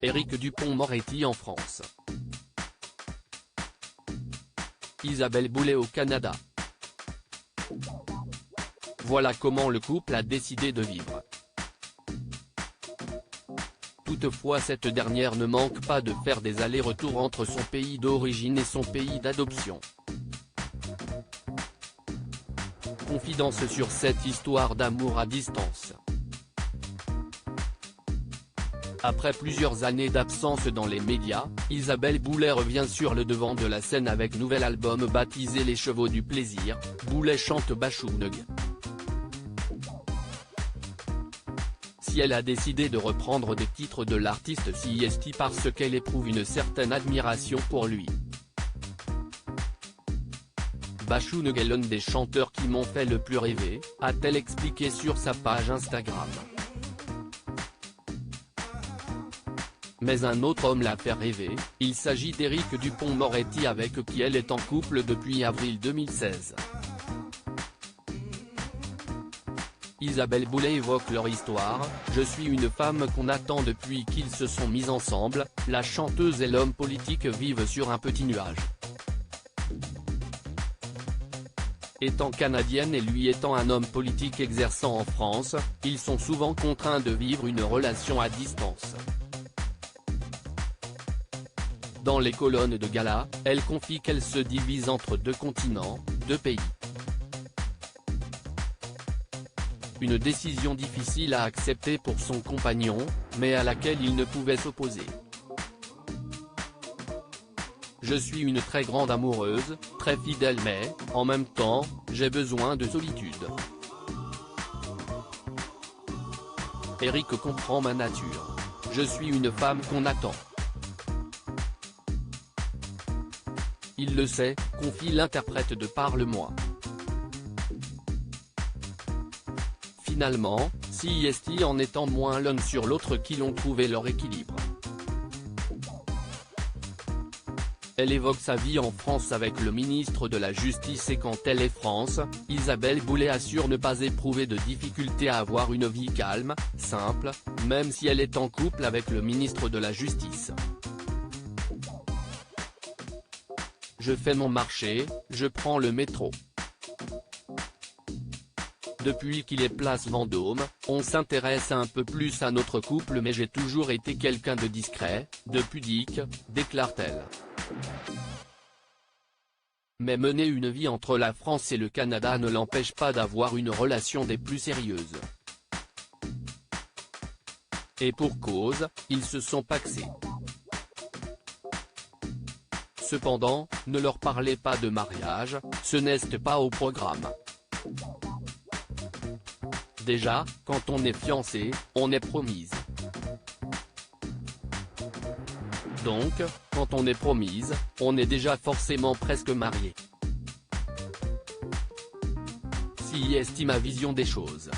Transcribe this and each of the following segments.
Éric Dupond-Moretti en France. Isabelle Boulay au Canada. Voilà comment le couple a décidé de vivre. Toutefois, cette dernière ne manque pas de faire des allers-retours entre son pays d'origine et son pays d'adoption. Confidence sur cette histoire d'amour à distance. Après plusieurs années d'absence dans les médias, Isabelle Boulay revient sur le devant de la scène avec nouvel album baptisé Les Chevaux du Plaisir. Boulay chante Bachung. Si elle a décidé de reprendre des titres de l'artiste CIST parce qu'elle éprouve une certaine admiration pour lui. Bachung est l'un des chanteurs qui m'ont fait le plus rêver, a-t-elle expliqué sur sa page Instagram. Mais un autre homme l'a fait rêver, il s'agit d'Éric Dupond-Moretti avec qui elle est en couple depuis avril 2016. Isabelle Boulay évoque leur histoire. « Je suis une femme qu'on attend depuis qu'ils se sont mis ensemble, la chanteuse et l'homme politique vivent sur un petit nuage. Étant canadienne et lui étant un homme politique exerçant en France, ils sont souvent contraints de vivre une relation à distance. » Dans les colonnes de gala, elle confie qu'elle se divise entre 2 continents, 2 pays. Une décision difficile à accepter pour son compagnon, mais à laquelle il ne pouvait s'opposer. « Je suis une très grande amoureuse, très fidèle mais, en même temps, j'ai besoin de solitude. Éric comprend ma nature. Je suis une femme qu'on attend. Il le sait, confie l'interprète de Parle-moi. Finalement, CIST en étant moins l'un sur l'autre qu'ils ont trouvé leur équilibre. Elle évoque sa vie en France avec le ministre de la Justice et quand elle est France, Isabelle Boulay assure ne pas éprouver de difficulté à avoir une vie calme, simple, même si elle est en couple avec le ministre de la Justice. Je fais mon marché, je prends le métro. Depuis qu'il est place Vendôme, on s'intéresse un peu plus à notre couple mais j'ai toujours été quelqu'un de discret, de pudique, déclare-t-elle. Mais mener une vie entre la France et le Canada ne l'empêche pas d'avoir une relation des plus sérieuses. Et pour cause, ils se sont pacsés. Cependant, ne leur parlez pas de mariage, ce n'est pas au programme. Déjà, quand on est fiancé, on est promise. Donc, quand on est promise, on est déjà forcément presque marié. Si estime ma vision des choses.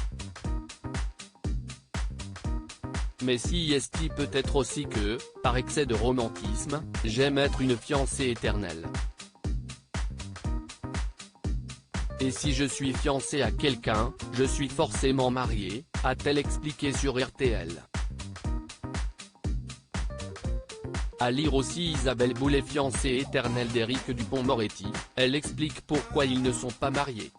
Mais si est peut-être aussi que, par excès de romantisme, j'aime être une fiancée éternelle. Et si je suis fiancée à quelqu'un, je suis forcément mariée, a-t-elle expliqué sur RTL. À lire aussi Isabelle Boulay fiancée éternelle d'Éric Dupond-Moretti, elle explique pourquoi ils ne sont pas mariés.